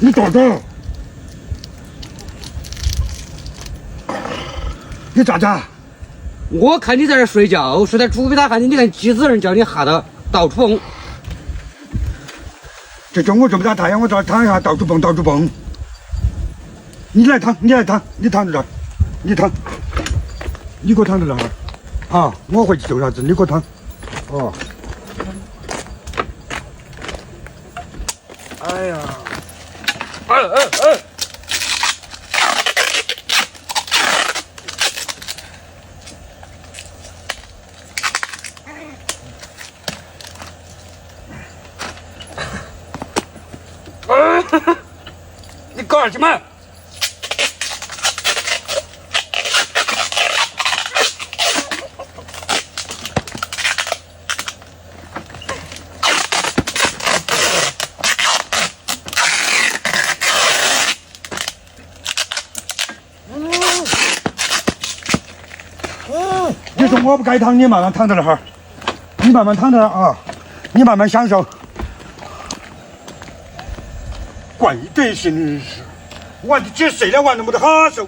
你等等，你咋着？我看你在这睡觉，实在出不大汗，你看几子人叫你吓得到处蹦。这中午这么大太阳，我这躺一下，到处蹦，到处蹦。你来躺，你来躺，你躺在这儿，你躺，你给我躺在这儿啊！我回去做啥子？你给我躺。哦。哎呀！你搞啥去嘛？你说我不该躺，你慢慢躺在那儿，你慢慢躺在那儿啊，你慢慢享受。怪得行的是，我的姐睡了完了没得好受。